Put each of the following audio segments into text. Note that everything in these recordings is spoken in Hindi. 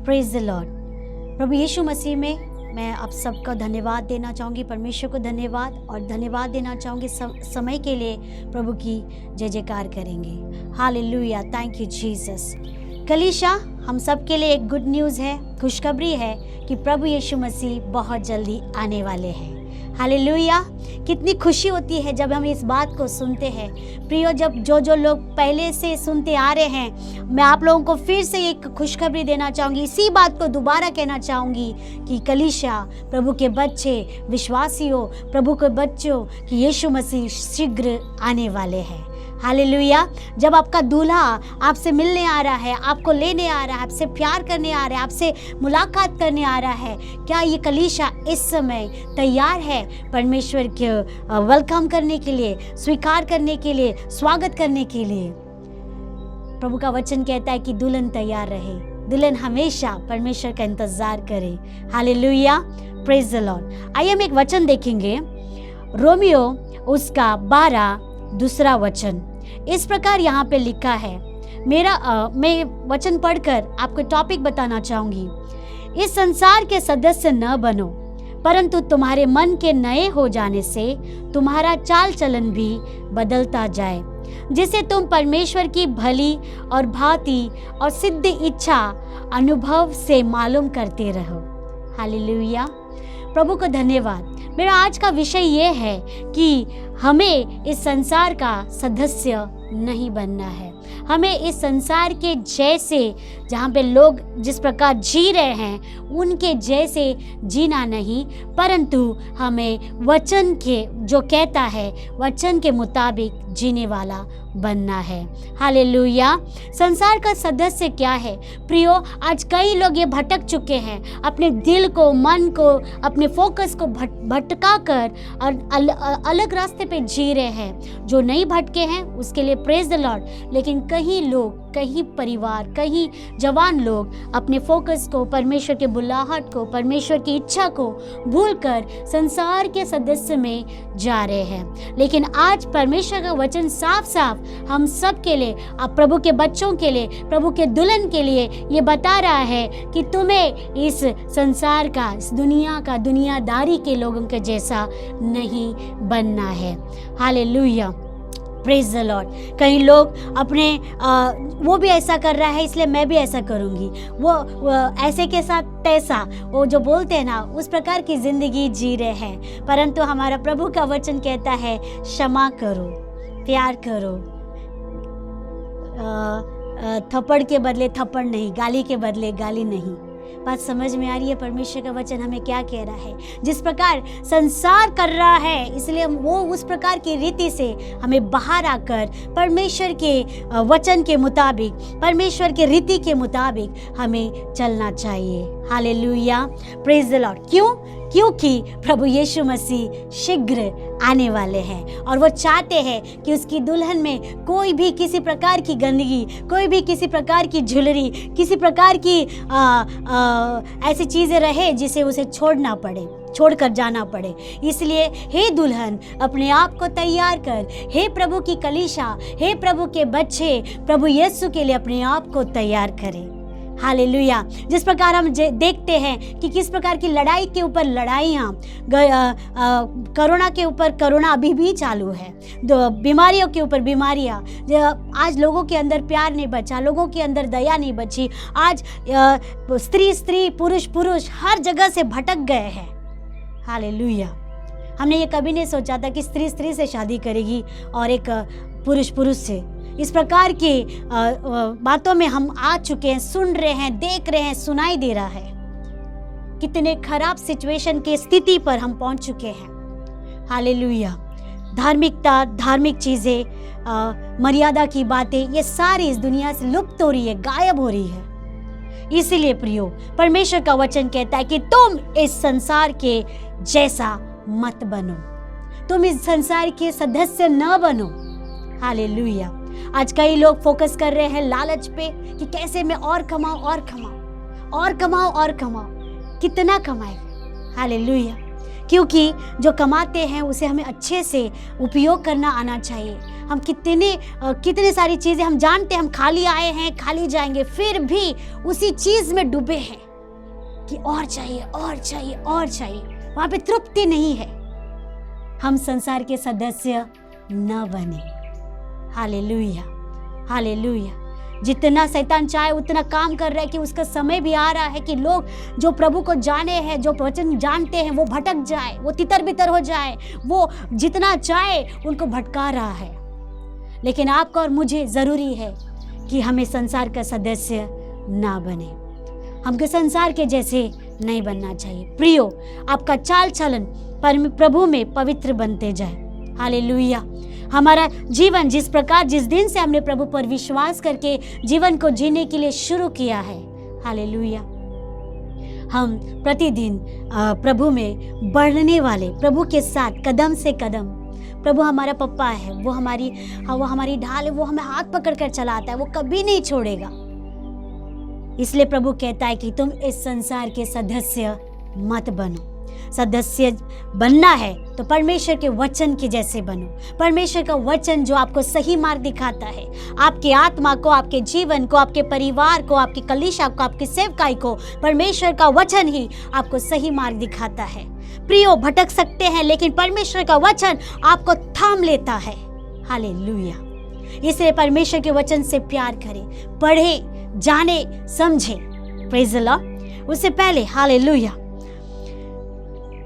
Praise the Lord. प्रभु यीशु मसीह में मैं आप सबका धन्यवाद देना चाहूँगी, परमेश्वर को धन्यवाद और धन्यवाद देना चाहूँगी समय के लिए। प्रभु की जय जयकार करेंगे। Hallelujah, thank you Jesus. कलीसिया, हम सब के लिए एक गुड न्यूज़ है, खुशखबरी है कि प्रभु यीशु मसीह बहुत जल्दी आने वाले हैं। हालेलुया, कितनी खुशी होती है जब हम इस बात को सुनते हैं। प्रियो, जब जो लोग पहले से सुनते आ रहे हैं, मैं आप लोगों को फिर से एक खुशखबरी देना चाहूँगी, इसी बात को दोबारा कहना चाहूँगी कि कलीसिया, प्रभु के बच्चे, विश्वासियों, प्रभु के बच्चों, कि यीशु मसीह शीघ्र आने वाले हैं। हालेलुया। जब आपका दूल्हा आपसे मिलने आ रहा है, आपको लेने आ रहा है, आपसे प्यार करने आ रहा है, आपसे मुलाकात करने आ रहा है, क्या ये कलीसिया इस समय तैयार है परमेश्वर के वेलकम करने के लिए, स्वीकार करने के लिए, स्वागत करने के लिए? प्रभु का वचन कहता है कि दुल्हन तैयार रहे, दुल्हन हमेशा परमेश्वर का इंतजार करे। Hallelujah, praise the Lord. आइए हम एक वचन देखेंगे, रोमियो उसका 12 दूसरा वचन। इस प्रकार यहाँ पे लिखा है, मैं वचन पढ़कर आपको टॉपिक बताना चाहूंगी। इस संसार के सदस्य न बनो, परंतु तुम्हारे मन के नए हो जाने से तुम्हारा चाल चलन भी बदलता जाए, जिसे तुम परमेश्वर की भली और भांति और सिद्ध इच्छा अनुभव से मालूम करते रहो। हालेलुया, प्रभु को धन्यवाद। मेरा आज का विषय ये है कि हमें इस संसार का सदस्य नहीं बनना है। हमें इस संसार के जैसे, जहाँ पे लोग जिस प्रकार जी रहे हैं उनके जैसे जीना नहीं, परंतु हमें वचन के जो कहता है वचन के मुताबिक जीने वाला बनना है। हालेलुया। संसार का सदस्य क्या है प्रियो? आज कई लोग ये भटक चुके हैं, अपने दिल को, मन को, अपने फोकस को भटका कर और अलग रास्ते पे जी रहे हैं। जो नहीं भटके हैं उसके लिए प्रेज द लॉर्ड, लेकिन कई लोग, कई परिवार, कई जवान लोग अपने फोकस को, परमेश्वर के बुलाहट को, परमेश्वर की इच्छा को भूलकर संसार के सदस्य में जा रहे हैं। लेकिन आज परमेश्वर का वचन साफ साफ हम सब के लिए, अब प्रभु के बच्चों के लिए, प्रभु के दुल्हन के लिए ये बता रहा है कि तुम्हें इस संसार का, इस दुनिया का, दुनियादारी के लोगों के जैसा नहीं बनना है। Hallelujah, praise the Lord. कई लोग अपने वो भी ऐसा कर रहा है इसलिए मैं भी ऐसा करूँगी, वो ऐसे के साथ तैसा, वो जो बोलते हैं ना, उस प्रकार की ज़िंदगी जी रहे हैं। परंतु हमारा प्रभु का वचन कहता है क्षमा करो, प्यार करो, थप्पड़ के बदले थप्पड़ नहीं, गाली के बदले गाली नहीं। बात समझ में आ रही है? परमेश्वर का वचन हमें क्या कह रहा है? जिस प्रकार संसार कर रहा है, इसलिए वो उस प्रकार की रीति से हमें बाहर आकर परमेश्वर के वचन के मुताबिक, परमेश्वर के रीति के मुताबिक हमें चलना चाहिए। Hallelujah, praise the Lord. क्यों? क्योंकि प्रभु यीशु मसीह शीघ्र आने वाले हैं और वो चाहते हैं कि उसकी दुल्हन में कोई भी किसी प्रकार की गंदगी, कोई भी किसी प्रकार की झुलरी, किसी प्रकार की ऐसी चीज़ें रहे जिसे उसे छोड़ना पड़े, छोड़कर जाना पड़े। इसलिए हे दुल्हन, अपने आप को तैयार कर। हे प्रभु की कलीसिया, हे प्रभु के बच्चे, प्रभु यीशु के लिए अपने आप को तैयार करें। हालेलुया। जिस प्रकार हम देखते हैं कि किस प्रकार की लड़ाई के ऊपर लड़ाइयाँ, कोरोना के ऊपर कोरोना अभी भी चालू है, बीमारियों के ऊपर बीमारियाँ, आज लोगों के अंदर प्यार नहीं बचा, लोगों के अंदर दया नहीं बची। आज स्त्री स्त्री, पुरुष पुरुष हर जगह से भटक गए हैं। हालेलुया। हमने ये कभी नहीं सोचा था कि स्त्री स्त्री से शादी करेगी और एक पुरुष पुरुष से। इस प्रकार की बातों में हम आ चुके हैं, सुन रहे हैं, देख रहे हैं, सुनाई दे रहा है। कितने खराब सिचुएशन की स्थिति पर हम पहुंच चुके हैं। हालेलुया। धार्मिकता, धार्मिक चीज़ें, मर्यादा की बातें, ये सारी इस दुनिया से लुप्त हो रही है, गायब हो रही है। इसीलिए प्रियो, परमेश्वर का वचन कहता है कि तुम इस संसार के जैसा मत बनो, तुम इस संसार के सदस्य न बनो। हालेलुया। आज कई लोग फोकस कर रहे हैं लालच पे कि कैसे मैं और कमाऊं, और कमाऊं, और कमाऊं, और कमाऊं। कितना कमाए? हालेलुया। क्योंकि जो कमाते हैं उसे हमें अच्छे से उपयोग करना आना चाहिए। हम कितने सारी चीज़ें हम जानते हैं, हम खाली आए हैं खाली जाएंगे, फिर भी उसी चीज़ में डूबे हैं कि और चाहिए और चाहिए और चाहिए, वहाँ पे तृप्ति नहीं है। हम संसार के सदस्य न बने। Hallelujah, hallelujah. जितना शैतान चाहे उतना काम कर रहा है कि उसका समय भी आ रहा है कि लोग जो प्रभु को जाने हैं, जो वचन जानते हैं, वो भटक जाए, वो तितर बितर हो जाए, वो जितना चाहे उनको भटका रहा है। लेकिन आपको और मुझे ज़रूरी है कि हमें संसार का सदस्य ना बने, हमको संसार के जैसे नहीं बनना चाहिए। प्रियो, आपका चाल चलन प्रभु में पवित्र बनते जाए। हालेलुया। हमारा जीवन जिस दिन से हमने प्रभु पर विश्वास करके जीवन को जीने के लिए शुरू किया है, हालेलुया, हम प्रतिदिन प्रभु में बढ़ने वाले, प्रभु के साथ कदम से कदम। प्रभु हमारा पप्पा है, वो हमारी ढाल है, वो हमें हाथ पकड़ कर चलाता है, वो कभी नहीं छोड़ेगा। इसलिए प्रभु कहता है कि तुम इस संसार के सदस्य मत बनो। सदस्य बनना है तो परमेश्वर के वचन के जैसे बनो। परमेश्वर का वचन जो आपको सही मार्ग दिखाता है, आपकी आत्मा को, आपके जीवन को, आपके परिवार को, आपकी कलीसिया को, आपकी सेवकाई को, परमेश्वर का वचन ही आपको सही मार्ग दिखाता है। प्रियो, भटक सकते हैं लेकिन परमेश्वर का वचन आपको थाम लेता है। हालेलुया। इसलिए परमेश्वर के वचन से प्यार करें, पढ़ें, जाने, समझें। Praise the Lord. उससे पहले हालेलुया,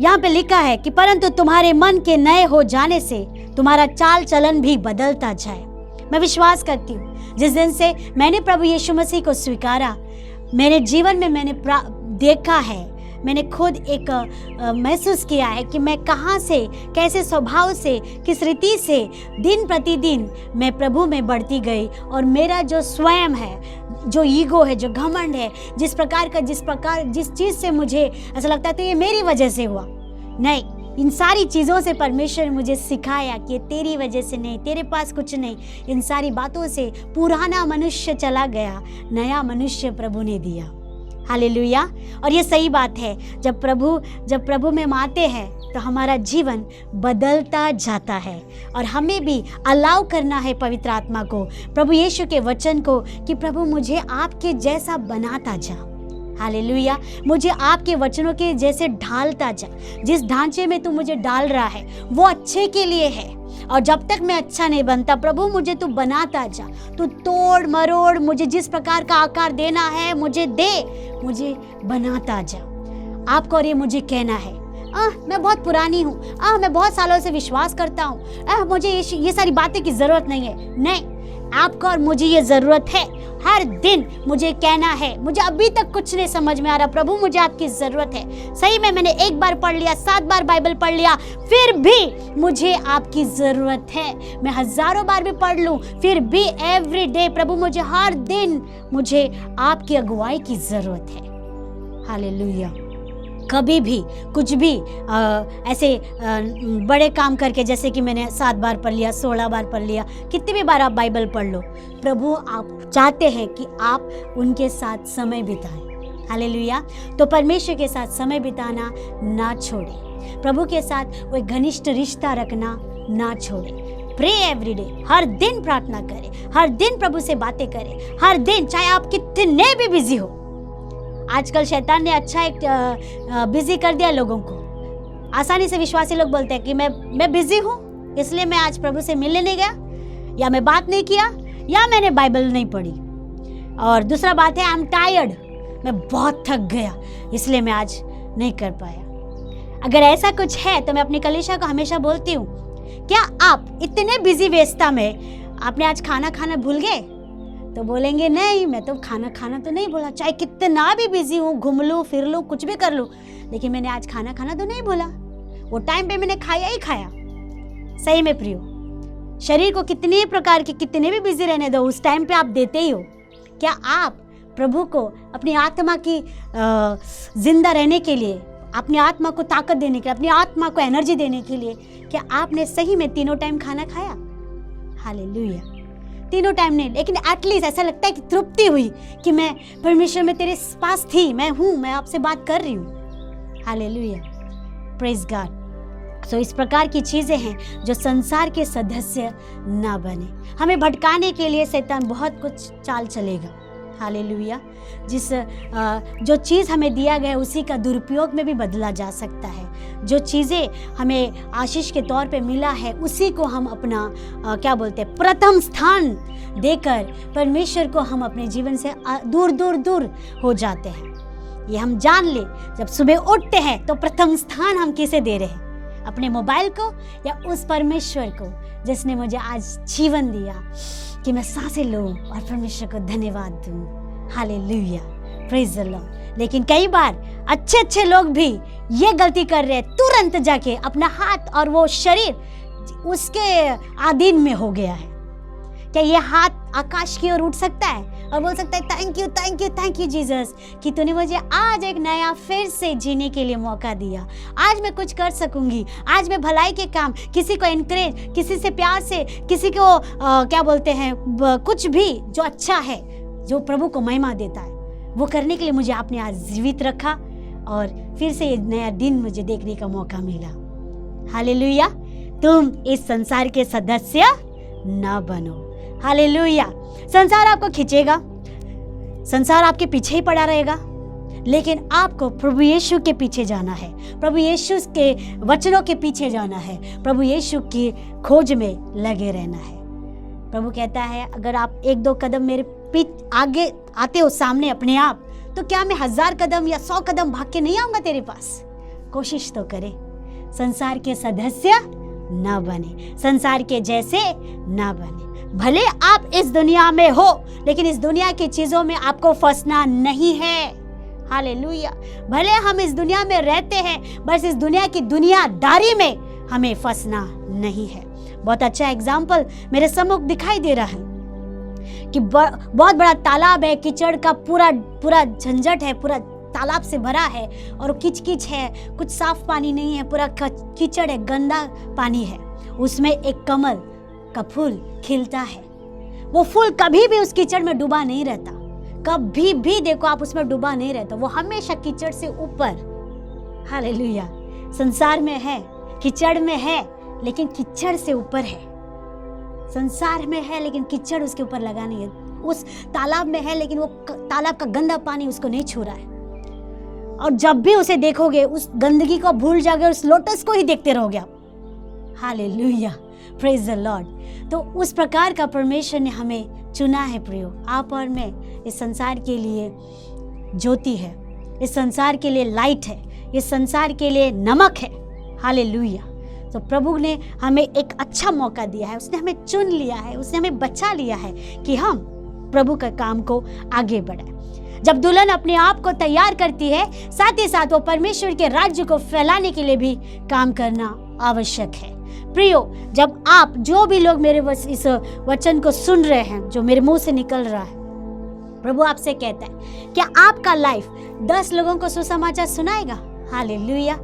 यहाँ पे लिखा है कि परंतु तुम्हारे मन के नए हो जाने से तुम्हारा चाल चलन भी बदलता जाए। मैं विश्वास करती हूँ जिस दिन से मैंने प्रभु यीशु मसीह को स्वीकारा, मेरे जीवन में मैंने देखा है, मैंने खुद एक महसूस किया है कि मैं कहाँ से, कैसे स्वभाव से, किस रीति से दिन प्रतिदिन मैं प्रभु में बढ़ती गई। और मेरा जो स्वयं है, जो ईगो है, जो घमंड है, जिस चीज़ से मुझे ऐसा लगता था ये मेरी वजह से हुआ, नहीं, इन सारी चीज़ों से परमेश्वर ने मुझे सिखाया कि ये तेरी वजह से नहीं, तेरे पास कुछ नहीं। इन सारी बातों से पुराना मनुष्य चला गया, नया मनुष्य प्रभु ने दिया। हालेलुया। और ये सही बात है, जब प्रभु में हम आते हैं तो हमारा जीवन बदलता जाता है। और हमें भी अलाउ करना है पवित्र आत्मा को, प्रभु यीशु के वचन को, कि प्रभु मुझे आपके जैसा बनाता जा। हालेलुया। मुझे आपके वचनों के जैसे ढालता जा। जिस ढांचे में तू मुझे डाल रहा है वो अच्छे के लिए है, और जब तक मैं अच्छा नहीं बनता, प्रभु मुझे तू बनाता जा। तू तोड़ मरोड़, मुझे जिस प्रकार का आकार देना है मुझे दे, मुझे बनाता जा। आपको और ये मुझे कहना है, मैं बहुत पुरानी हूँ, मैं बहुत सालों से विश्वास करता हूँ, मुझे ये सारी बातें की ज़रूरत नहीं है। नहीं, आपको और मुझे ये ज़रूरत है। हर दिन मुझे कहना है, मुझे अभी तक कुछ नहीं समझ में आ रहा, प्रभु मुझे आपकी ज़रूरत है। सही में मैंने 1 बार पढ़ लिया, 7 बार बाइबल पढ़ लिया, फिर भी मुझे आपकी ज़रूरत है। मैं हज़ारों बार भी पढ़ लूँ, फिर भी एवरी डे प्रभु मुझे हर दिन मुझे आपकी अगुवाई की ज़रूरत है। हालेलुया। कभी भी कुछ भी ऐसे बड़े काम करके, जैसे कि मैंने 7 बार पढ़ लिया, 16 बार पढ़ लिया, कितनी भी बार आप बाइबल पढ़ लो, प्रभु आप चाहते हैं कि आप उनके साथ समय बिताएं। हालेलुया। तो परमेश्वर के साथ समय बिताना ना छोड़ें, प्रभु के साथ वो घनिष्ठ रिश्ता रखना ना छोड़ें। प्रे एवरी डे, हर दिन प्रार्थना करें, हर दिन प्रभु से बातें करें, हर दिन, चाहे आप कितने भी बिजी हो। आजकल शैतान ने अच्छा एक बिजी कर दिया लोगों को। आसानी से विश्वासी लोग बोलते हैं कि मैं बिजी हूँ, इसलिए मैं आज प्रभु से मिलने नहीं गया, या मैं बात नहीं किया, या मैंने बाइबल नहीं पढ़ी। और दूसरा बात है, आई एम टायर्ड, मैं बहुत थक गया, इसलिए मैं आज नहीं कर पाया। अगर ऐसा कुछ है तो मैं अपनी कलीसिया को हमेशा बोलती हूँ, क्या आप इतने बिजी व्यस्तता में आपने आज खाना खाना भूल गए? तो बोलेंगे नहीं, मैं तो खाना तो नहीं भूला, चाहे कितना भी बिजी हूँ, घूम लूँ फिर लूँ कुछ भी कर लूँ, लेकिन मैंने आज खाना तो नहीं भूला, वो टाइम पे मैंने खाया ही खाया। सही में प्रियो, शरीर को कितने प्रकार के कितने भी बिजी रहने दो, उस टाइम पे आप देते ही हो। क्या आप प्रभु को अपनी आत्मा की जिंदा रहने के लिए, अपनी आत्मा को ताकत देने के लिए, अपनी आत्मा को एनर्जी देने के लिए, क्या आपने सही में 3 टाइम खाना खाया? हालेलुया। 3 टाइम नहीं, लेकिन एटलीस्ट ऐसा लगता है कि तृप्ति हुई कि मैं परमेश्वर में तेरे पास थी, मैं हूँ, मैं आपसे बात कर रही हूँ। हालेलुया। Praise God. सो इस प्रकार की चीज़ें हैं जो संसार के सदस्य ना बने। हमें भटकाने के लिए शैतान बहुत कुछ चाल चलेगा। हालेलुया। जो चीज़ हमें दिया गया है उसी का दुरुपयोग में भी बदला जा सकता है। जो चीज़ें हमें आशीष के तौर पे मिला है उसी को हम अपना प्रथम स्थान देकर परमेश्वर को हम अपने जीवन से दूर दूर दूर हो जाते हैं। ये हम जान ले, जब सुबह उठते हैं तो प्रथम स्थान हम किसे दे रहे हैं? अपने मोबाइल को या उस परमेश्वर को जिसने मुझे आज जीवन दिया कि मैं सांसें लूं और परमेश्वर को धन्यवाद दूं। Hallelujah, praise the Lord. लेकिन कई बार अच्छे अच्छे लोग भी ये गलती कर रहे हैं, तुरंत जाके अपना हाथ और वो शरीर उसके अधीन में हो गया है। क्या ये हाथ आकाश की ओर उठ सकता है और बोल सकता है thank you thank you thank you Jesus कि तूने मुझे आज एक नया फिर से जीने के लिए मौका दिया। आज मैं कुछ कर सकूंगी, आज मैं भलाई के काम, किसी को एनकरेज, किसी से प्यार से, किसी को कुछ भी जो अच्छा है, जो प्रभु को महिमा देता है, वो करने के लिए मुझे आपने आज जीवित रखा और फिर से ये नया दिन मुझे देखने का मौका मिला। हालेलुया। तुम इस संसार के सदस्य ना बनो। हालेलुया। संसार आपको खींचेगा, संसार आपके पीछे ही पड़ा रहेगा, लेकिन आपको प्रभु यीशु के पीछे जाना है, प्रभु यीशु के वचनों के पीछे जाना है, प्रभु यीशु की खोज में लगे रहना है। प्रभु कहता है अगर आप 1-2 कदम मेरे आगे आते हो सामने अपने आप, तो क्या मैं 1000 कदम या 100 कदम भाग के नहीं आऊंगा तेरे पास? कोशिश तो करे। संसार के सदस्य ना बने, संसार के जैसे ना बने। भले आप इस दुनिया में हो, लेकिन इस दुनिया की चीजों में आपको फंसना नहीं है। हालेलुया। भले हम इस दुनिया में रहते हैं, बस इस दुनिया की दुनियादारी में हमें फंसना नहीं है। बहुत अच्छा एग्जाम्पल मेरे सम्मुख दिखाई दे रहा है कि बहुत बड़ा तालाब है, कीचड़ का पूरा झंझट है, पूरा तालाब से भरा है और किचकिच है, कुछ साफ पानी नहीं है, पूरा कीचड़ है, गंदा पानी है। उसमें एक कमल का फूल खिलता है। वो फूल कभी भी उस कीचड़ में डूबा नहीं रहता, कभी भी देखो आप उसमें डूबा नहीं रहता, वो हमेशा कीचड़ से ऊपर। हालेलुया। संसार में है, कीचड़ में है, लेकिन कीचड़ से ऊपर है। संसार में है लेकिन कीचड़ उसके ऊपर लगा नहीं है। उस तालाब में है लेकिन वो तालाब का गंदा पानी उसको नहीं छू रहा है। और जब भी उसे देखोगे उस गंदगी को भूल जाओगे, उस लोटस को ही देखते रहोगे आप। Hallelujah, praise the Lord. तो उस प्रकार का परमेश्वर ने हमें चुना है प्रियो। आप और मैं इस संसार के लिए ज्योति है, इस संसार के लिए लाइट है, इस संसार के लिए नमक है। हालेलुया। तो प्रभु ने हमें एक अच्छा मौका दिया है, उसने हमें चुन लिया है, उसने हमें बचा लिया है कि हम प्रभु का काम को आगे बढ़ाएं। जब दुल्हन अपने आप को तैयार करती है, साथ ही साथ वो परमेश्वर के राज्य को फैलाने के लिए भी काम करना आवश्यक है। प्रियो, जब आप जो भी लोग मेरे इस वचन को सुन रहे हैं, जो मेरे मुंह से निकल रहा है, प्रभु आपसे कहता है क्या आपका लाइफ 10 लोगों को सुसमाचार सुनाएगा? हालेलुया।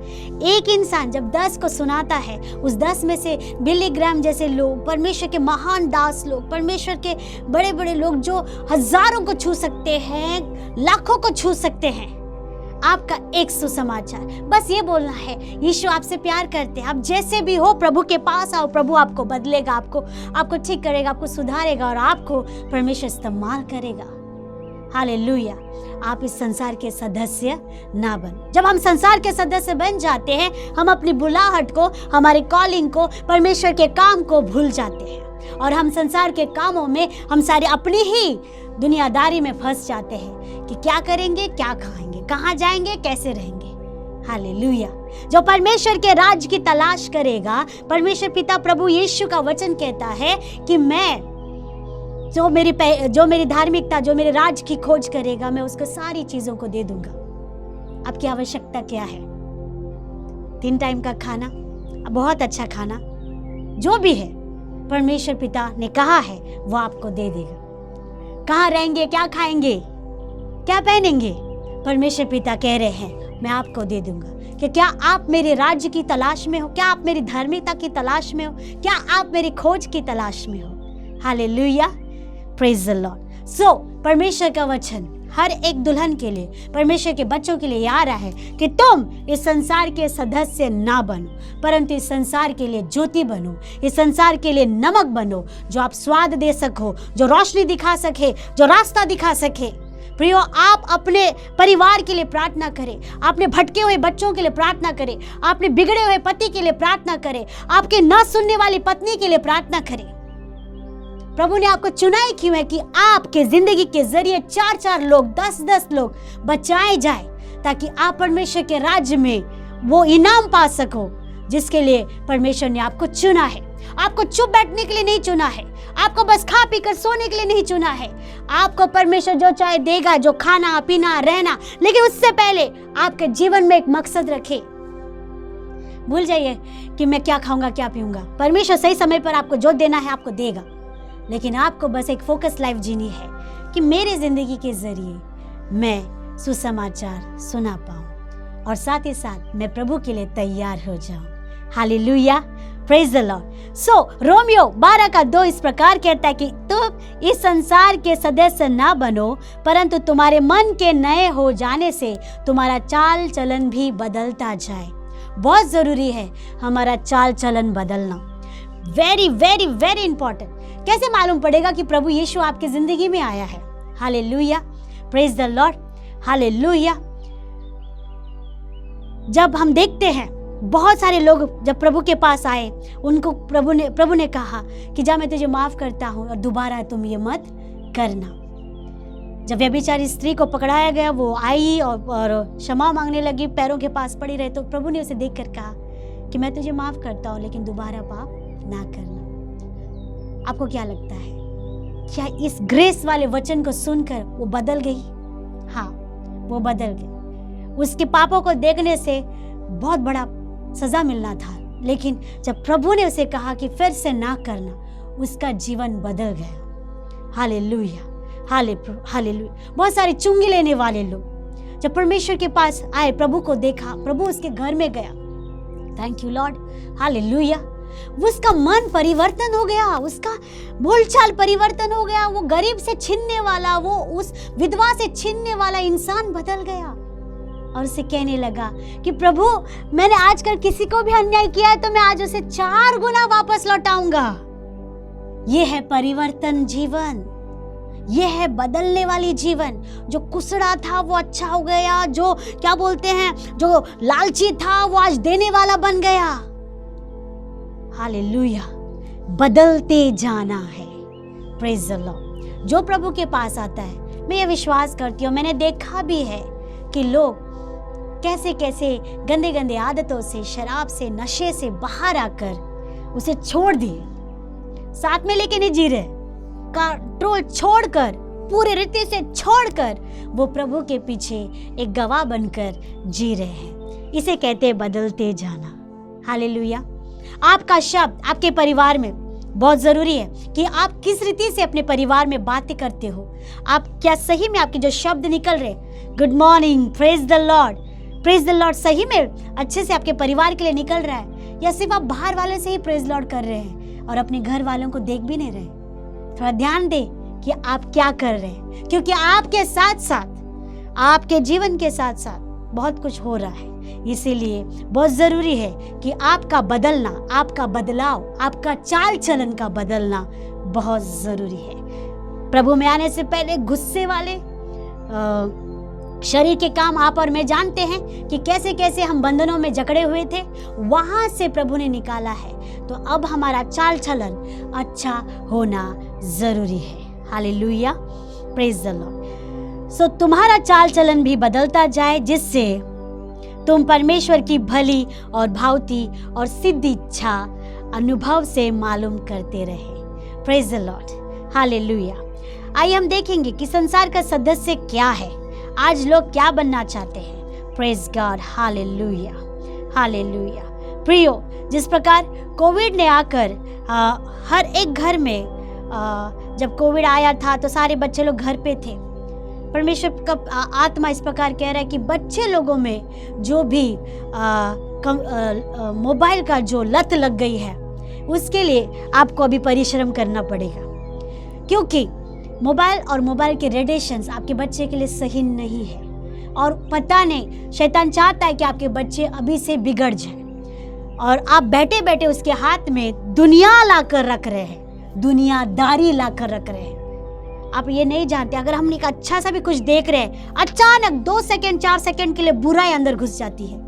एक इंसान जब 10 को सुनाता है, उस 10 में से बिली ग्राम जैसे लोग, परमेश्वर के महान दास लोग, परमेश्वर के बड़े बड़े लोग जो हजारों को छू सकते हैं, लाखों को छू सकते हैं, आपका एक सुसमाचार बस ये बोलना है, यीशु आपसे प्यार करते हैं, आप जैसे भी हो प्रभु के पास आओ, प्रभु आपको बदलेगा, आपको ठीक करेगा, आपको सुधारेगा और आपको परमेश्वर इस्तेमाल करेगा। हालेलुया। आप इस संसार के सदस्य ना बन। जब हम संसार के सदस्य बन जाते हैं, हम अपनी बुलाहट को, हमारी कॉलिंग को, परमेश्वर के काम को भूल जाते हैं और हम संसार के कामों में हम सारे अपनी ही दुनियादारी में फंस जाते हैं कि क्या करेंगे, क्या खाएंगे, कहाँ जाएंगे, कैसे रहेंगे। हालेलुया। जो परमेश्वर के राज्य की तलाश करेगा, परमेश्वर पिता प्रभु यीशु का वचन कहता है कि मैं जो मेरी धार्मिकता, जो मेरे राज की खोज करेगा, मैं उसको सारी चीजों को दे दूंगा। आपकी आवश्यकता क्या है? 3 टाइम का खाना, बहुत अच्छा खाना, जो भी है परमेश्वर पिता ने कहा है वो आपको दे देगा। कहाँ रहेंगे, क्या खाएंगे, क्या पहनेंगे, परमेश्वर पिता कह रहे हैं मैं आपको दे दूंगा। कि क्या आप मेरे राज्य की तलाश में हो? क्या आप मेरी धार्मिकता की तलाश में हो? क्या आप मेरी खोज की तलाश में हो? Hallelujah, praise the Lord. So परमेश्वर का वचन हर एक दुल्हन के लिए, परमेश्वर के बच्चों के लिए आ रहा है कि तुम इस संसार के सदस्य ना बनो, परंतु इस संसार के लिए ज्योति बनो, इस संसार के लिए नमक बनो, जो आप स्वाद दे सको, जो रोशनी दिखा सके, जो रास्ता दिखा सके। प्रियो, आप अपने परिवार के लिए प्रार्थना करें, आपने भटके हुए बच्चों के लिए प्रार्थना करें, आपने बिगड़े हुए पति के लिए प्रार्थना करें, आपके न सुनने वाली पत्नी के लिए प्रार्थना करें। प्रभु ने आपको चुना ही क्यों है कि आपके जिंदगी के जरिए 4-4 लोग, 10-10 लोग बचाए जाए, ताकि आप परमेश्वर के राज्य में वो इनाम पा सको जिसके लिए परमेश्वर ने आपको चुना है। आपको चुप बैठने के लिए नहीं चुना है, आपको बस खा पी कर सोने के लिए नहीं चुना है। आपको परमेश्वर जो चाहे देगा, जो खाना पीना रहना, लेकिन उससे पहले आपके जीवन में एक मकसद रखे। भूल जाइए कि मैं क्या खाऊंगा, क्या पीऊंगा। परमेश्वर सही समय पर आपको जो देना है आपको देगा, लेकिन आपको बस एक फोकस लाइफ जीनी है कि मेरे जिंदगी के जरिए मैं सुसमाचार सुना पाऊं और साथ ही साथ मैं प्रभु के लिए तैयार हो जाऊं। Hallelujah, praise the Lord. So Romeo 12:2 इस प्रकार कहता है कि तुम इस संसार के सदस्य ना बनो, परंतु तुम्हारे मन के नए हो जाने से तुम्हारा चाल चलन भी बदलता जाए। बहुत जरूरी है हमारा चाल चलन बदलना, वेरी वेरी वेरी इंपॉर्टेंट। कैसे मालूम पड़ेगा कि प्रभु यीशु आपकी जिंदगी में आया है? Hallelujah, praise the Lord, hallelujah. जब हम देखते हैं बहुत सारे लोग जब प्रभु के पास आए, उनको प्रभु ने कहा कि जा मैं तुझे माफ करता हूं और दोबारा तुम ये मत करना। जब व्यभिचारी स्त्री को पकड़ाया गया, वो आई और क्षमा मांगने लगी, पैरों के पास पड़ी रही, तो प्रभु ने उसे देखकर कहा कि मैं तुझे माफ करता हूं, लेकिन दोबारा पाप ना करना। आपको क्या लगता है, क्या इस ग्रेस वाले वचन को सुनकर वो बदल गई? हाँ, वो बदल गई। उसके पापों को देखने से बहुत बड़ा सजा मिलना था, लेकिन जब प्रभु ने उसे कहा कि फिर से ना करना, उसका जीवन बदल गया। Hallelujah, hallelujah. बहुत सारे चुंगी लेने वाले लोग जब परमेश्वर के पास आए, प्रभु को देखा, प्रभु उसके घर में गया, थैंक यू लॉर्ड, हालेलुया। उसका मन परिवर्तन हो गया, उसका बोलचाल परिवर्तन हो गया। वो गरीब से छीनने वाला, वो उस विधवा से छीनने वाला इंसान बदल गया और उसे कहने लगा कि प्रभु, मैंने आजकल किसी को भी अन्याय किया है तो मैं आज उसे 4 गुना वापस लौटाऊंगा। ये है परिवर्तन जीवन, ये है बदलने वाली जीवन। जो कुसड़ा था वो अच्छा हो गया, जो क्या बोलते हैं, जो लालची था वो आज देने वाला बन गया। हालेलुया, बदलते जाना है, प्रेज द लॉर्ड। जो प्रभु के पास आता है, मैं ये विश्वास करती हूँ, मैंने देखा भी है कि लोग कैसे कैसे गंदे गंदे आदतों से, शराब से, नशे से बाहर आकर उसे छोड़ दिए, साथ में लेके नहीं जी रहे, कंट्रोल छोड़कर, पूरे रीति से छोड़कर वो प्रभु के पीछे एक गवाह बनकर जी रहे हैं। इसे कहते हैं बदलते जाना। हालेलुया। आपका शब्द आपके परिवार में बहुत जरूरी है कि आप किस रीति से अपने परिवार में बातें करते हो। आप क्या सही में आपके जो शब्द निकल रहे, good morning, praise the Lord, praise the Lord, सही में अच्छे से आपके परिवार के लिए निकल रहा है, या सिर्फ आप बाहर वाले से ही प्रेज लॉर्ड कर रहे हैं और अपने घर वालों को देख भी नहीं रहे? थोड़ा ध्यान दें कि आप क्या कर रहे हैं, क्योंकि आपके साथ साथ, आपके जीवन के साथ साथ बहुत कुछ हो रहा है। इसीलिए बहुत जरूरी है कि आपका बदलना, आपका बदलाव, आपका चाल चलन का बदलना बहुत जरूरी है। प्रभु में आने से पहले गुस्से वाले शरीर के काम आप और मैं जानते हैं कि कैसे कैसे हम बंधनों में जकड़े हुए थे, वहां से प्रभु ने निकाला है। तो अब हमारा चाल चलन अच्छा होना जरूरी है। Hallelujah, praise the Lord. So तुम्हारा चाल चलन भी बदलता जाए, जिससे तुम परमेश्वर की भली और भावती और सिद्ध इच्छा अनुभव से मालूम करते रहे। Praise the Lord, hallelujah. आइए हम देखेंगे कि संसार का सदस्य क्या है, आज लोग क्या बनना चाहते हैं। Praise God, hallelujah, hallelujah. प्रियो, जिस प्रकार कोविड ने आकर हर एक घर में, जब कोविड आया था तो सारे बच्चे लोग घर पे थे। परमेश्वर का आत्मा इस प्रकार कह रहा है कि बच्चे लोगों में जो भी मोबाइल का जो लत लग गई है, उसके लिए आपको अभी परिश्रम करना पड़ेगा, क्योंकि मोबाइल और मोबाइल के रेडिएशंस आपके बच्चे के लिए सही नहीं है, और पता नहीं शैतान चाहता है कि आपके बच्चे अभी से बिगड़ जाए, और आप बैठे बैठे उसके हाथ में दुनिया लाकर रख रहे हैं, दुनियादारी लाकर रख रहे हैं। आप ये नहीं जानते, अगर हम एक अच्छा सा भी कुछ देख रहे हैं, अचानक 2 सेकंड 4 सेकंड के लिए बुराई अंदर घुस जाती है,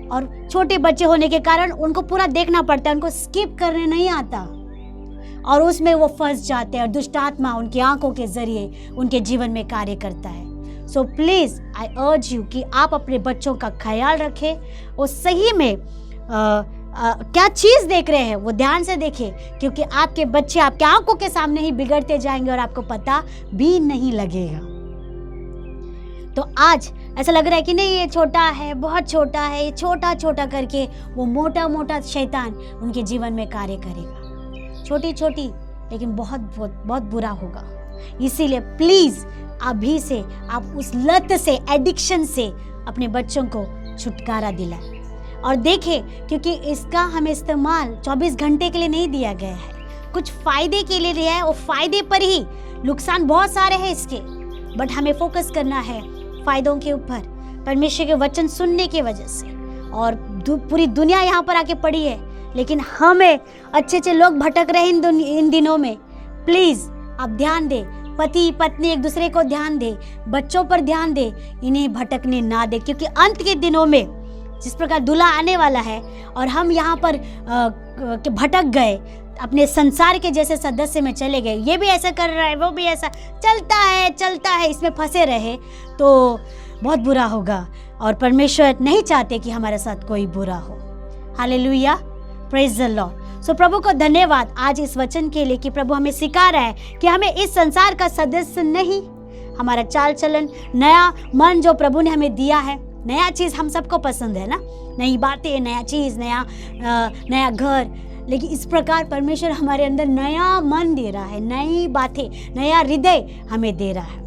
और छोटे बच्चे होने के कारण उनको पूरा देखना पड़ता है, उनको स्किप करने नहीं आता, और उसमें वो फंस जाते हैं, और दुष्ट आत्मा उनकी आंखों के जरिए उनके जीवन में कार्य करता है। So please I urge you कि आप अपने बच्चों का ख्याल रखें, वो सही में क्या चीज देख रहे हैं वो ध्यान से देखें, क्योंकि आपके बच्चे आपके आंखों के सामने ही बिगड़ते जाएंगे और आपको पता भी नहीं लगेगा। तो आज ऐसा लग रहा है कि नहीं ये छोटा है, बहुत छोटा है, ये छोटा छोटा करके वो मोटा मोटा शैतान उनके जीवन में कार्य करेगा, छोटी छोटी लेकिन बहुत बहुत बहुत बुरा होगा। इसीलिए प्लीज अभी से आप उस लत से, एडिक्शन से अपने बच्चों को छुटकारा दिलाएं, और देखें क्योंकि इसका हमें इस्तेमाल 24 घंटे के लिए नहीं दिया गया है, कुछ फायदे के लिए दिया है, और फायदे पर ही, नुकसान बहुत सारे हैं इसके, बट हमें फोकस करना है फायदों के ऊपर, परमेश्वर के वचन सुनने की वजह से। और पूरी दुनिया यहाँ पर आके पड़ी है, लेकिन हमें अच्छे अच्छे लोग भटक रहे इन दिनों में। प्लीज आप ध्यान दें, पति पत्नी एक दूसरे को ध्यान दे, बच्चों पर ध्यान दे, इन्हें भटकने ना दे, क्योंकि अंत के दिनों में जिस प्रकार दूल्हा आने वाला है और हम यहाँ पर भटक गए, अपने संसार के जैसे सदस्य में चले गए, ये भी ऐसा कर रहा है, वो भी ऐसा चलता है, इसमें फंसे रहे तो बहुत बुरा होगा, और परमेश्वर नहीं चाहते कि हमारे साथ कोई बुरा हो। Hallelujah, praise the Lord. So प्रभु को धन्यवाद आज इस वचन के लिए कि प्रभु हमें सिखा रहा है कि हमें इस संसार का सदस्य नहीं, हमारा चाल चलन, नया मन जो प्रभु ने हमें दिया है, नया चीज़ हम सबको पसंद है ना, नई बातें, नया चीज़, नया घर, लेकिन इस प्रकार परमेश्वर हमारे अंदर नया मन दे रहा है, नई बातें, नया हृदय हमें दे रहा है।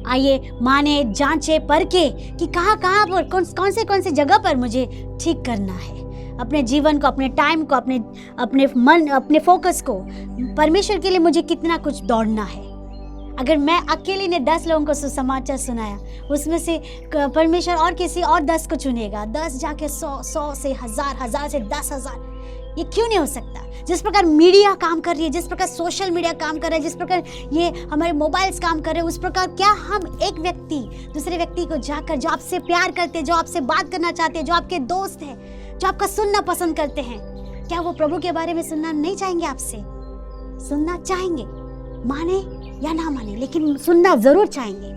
आइए माने, जांचे, परखे कि कहाँ पर कौन से जगह पर मुझे ठीक करना है, अपने जीवन को, अपने टाइम को, अपने मन, अपने फोकस को परमेश्वर के लिए मुझे कितना कुछ दौड़ना है। अगर मैं अकेले ने 10 लोगों को सुसमाचार सुनाया, उसमें से परमेश्वर और किसी और 10 को चुनेगा, 10 जाके 100 से 1000 से 10,000, ये क्यों नहीं हो सकता? जिस प्रकार मीडिया काम कर रही है, जिस प्रकार सोशल मीडिया काम कर रहा है, जिस प्रकार ये हमारे मोबाइल्स काम कर रहे हैं, उस प्रकार क्या हम एक व्यक्ति दूसरे व्यक्ति को जाकर, जो आपसे प्यार करते हैं, जो आपसे बात करना चाहते हैं, जो आपके दोस्त हैं, जो आपका सुनना पसंद करते हैं, क्या वो प्रभु के बारे में सुनना नहीं चाहेंगे? आपसे सुनना चाहेंगे, माने या ना माने, लेकिन सुनना जरूर चाहेंगे।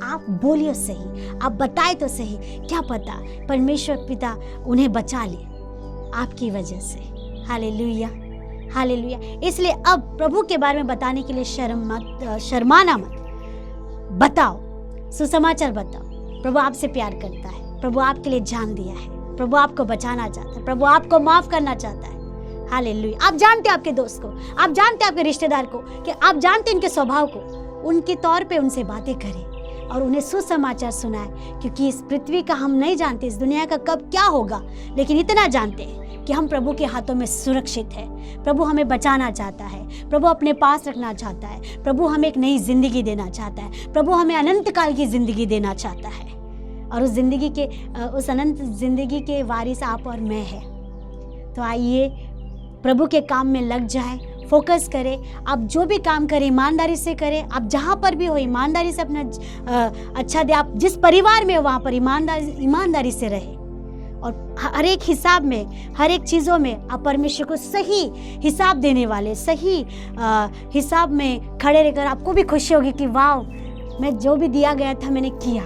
आप बोलिए सही, आप बताए तो सही, क्या पता परमेश्वर पिता उन्हें बचा ले आपकी वजह से। Hallelujah, hallelujah. इसलिए अब प्रभु के बारे में बताने के लिए शर्माना मत, बताओ, सुसमाचार बताओ। प्रभु आपसे प्यार करता है, प्रभु आपके लिए जान दिया है, प्रभु आपको बचाना चाहता है, प्रभु आपको माफ करना चाहता है। हालेलुया। आप जानते आपके दोस्त को, आप जानते आपके रिश्तेदार को, कि आप जानते उनके स्वभाव को, उनके तौर पे उनसे बातें करें और उन्हें सुसमाचार सुनाएं, क्योंकि इस पृथ्वी का हम नहीं जानते, इस दुनिया का कब क्या होगा, लेकिन इतना जानते हैं कि हम प्रभु के हाथों में सुरक्षित है। प्रभु हमें बचाना चाहता है, प्रभु अपने पास रखना चाहता है, प्रभु हमें एक नई जिंदगी देना चाहता है, प्रभु हमें अनंत काल की जिंदगी देना चाहता है, और उस अनंत जिंदगी के वारिस आप और मैं है। तो आइए प्रभु के काम में लग जाए, फोकस करें। आप जो भी काम करें ईमानदारी से करें, आप जहाँ पर भी हो ईमानदारी से अपना अच्छा दे। आप जिस परिवार में हो वहाँ पर ईमानदारी से रहे, और हर एक हिसाब में, हर एक चीज़ों में आप परमेश्वर को सही हिसाब देने वाले, सही हिसाब में खड़े रहकर आपको भी खुशी होगी कि वाह, मैं जो भी दिया गया था मैंने किया।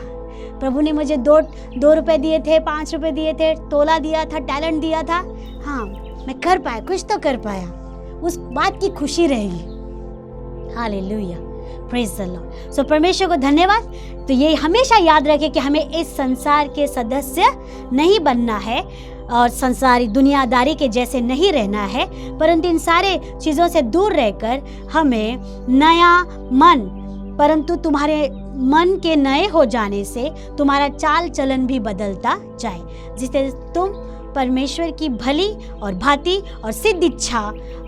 प्रभु ने मुझे 2 रुपए दिए थे, 5 रुपए दिए थे, तोला दिया था, टैलेंट दिया था, हाँ मैं कर पाया, कुछ तो कर पाया, उस बात की खुशी रहेगी। Hallelujah, praise the Lord. So परमेश्वर को धन्यवाद। तो ये हमेशा याद रखें कि हमें इस संसार के सदस्य नहीं बनना है और संसारी दुनियादारी के जैसे नहीं रहना है, परंतु इन सारे चीज़ों से दूर रहकर हमें नया मन, परंतु तुम्हारे मन के नए हो जाने से तुम्हारा चाल चलन भी बदलता जाए, जिससे तुम परमेश्वर की भली और भांति और सिद्ध इच्छा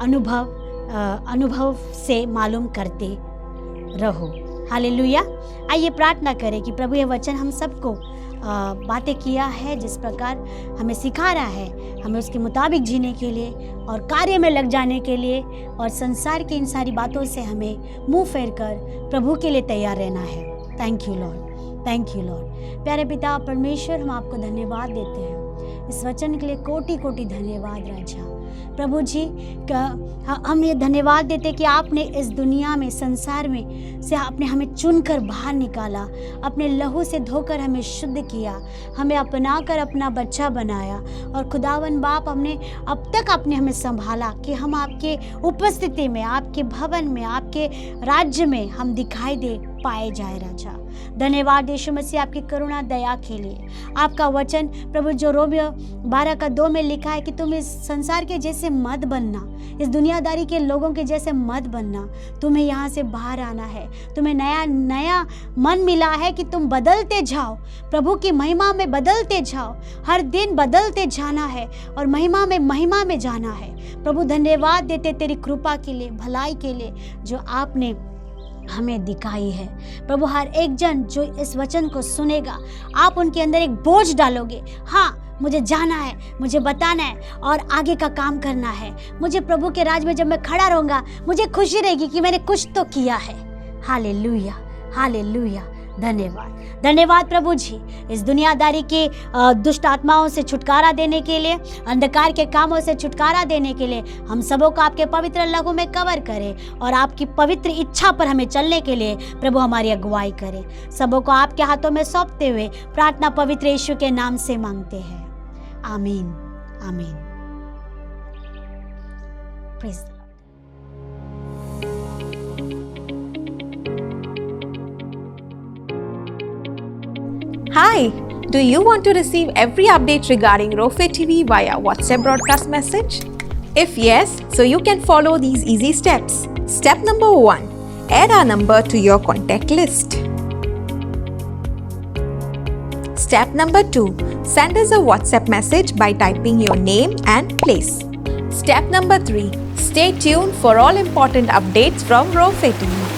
अनुभव से मालूम करते रहो। हालेलुया। आइए प्रार्थना करें कि प्रभु ये वचन हम सबको बातें किया है, जिस प्रकार हमें सिखा रहा है, हमें उसके मुताबिक जीने के लिए और कार्य में लग जाने के लिए और संसार की इन सारी बातों से हमें मुंह फेर कर प्रभु के लिए तैयार रहना है। Thank you Lord, thank you Lord. प्यारे पिता परमेश्वर, हम आपको धन्यवाद देते हैं इस वचन के लिए। कोटि कोटि धन्यवाद राजा। प्रभु जी हम ये धन्यवाद देते कि आपने इस दुनिया में, संसार में से आपने हमें चुनकर बाहर निकाला, अपने लहू से धोकर हमें शुद्ध किया, हमें अपनाकर अपना बच्चा बनाया। और खुदावन बाप, हमने अब तक आपने हमें संभाला कि हम आपके उपस्थिति में, आपके भवन में, आपके राज्य में हम दिखाई दे पाए जाए राजा। धन्यवाद यीशु मसीह आपकी करुणा दया के लिए। आपका वचन प्रभु जो रोमियो 12:2 में लिखा है कि तुम इस संसार के जैसे मत बनना, इस दुनियादारी के लोगों के जैसे मत बनना, तुम्हें यहाँ से बाहर आना है। तुम्हें नया नया मन मिला है कि तुम बदलते जाओ, प्रभु की महिमा में बदलते जाओ, हर दिन बदलते जाना है और महिमा में जाना है। प्रभु धन्यवाद देते तेरी कृपा के लिए, भलाई के लिए जो आपने हमें दिखाई है। प्रभु हर एक जन जो इस वचन को सुनेगा, आप उनके अंदर एक बोझ डालोगे। हाँ, मुझे जाना है, मुझे बताना है और आगे का काम करना है। मुझे प्रभु के राज में जब मैं खड़ा रहूँगा, मुझे खुशी रहेगी कि मैंने कुछ तो किया है। Hallelujah, hallelujah. धन्यवाद, धन्यवाद प्रभु जी, इस दुनियादारी के दुष्ट आत्माओं से छुटकारा देने के लिए, अंधकार के कामों से छुटकारा देने के लिए हम सबों को आपके पवित्र लहू में कवर करें और आपकी पवित्र इच्छा पर हमें चलने के लिए प्रभु हमारी अगुवाई करें। सबों को आपके हाथों में सौंपते हुए प्रार्थना पवित्र यीशु के नाम से मांगते हैं। आमीन, आमीन। Praise the Lord. Hi, do you want to receive every update regarding Rofe TV via WhatsApp broadcast message? If yes, so you can follow these easy steps. Step number 1, add our number to your contact list. Step number 2, send us a WhatsApp message by typing your name and place. Step number 3, stay tuned for all important updates from Rofe TV.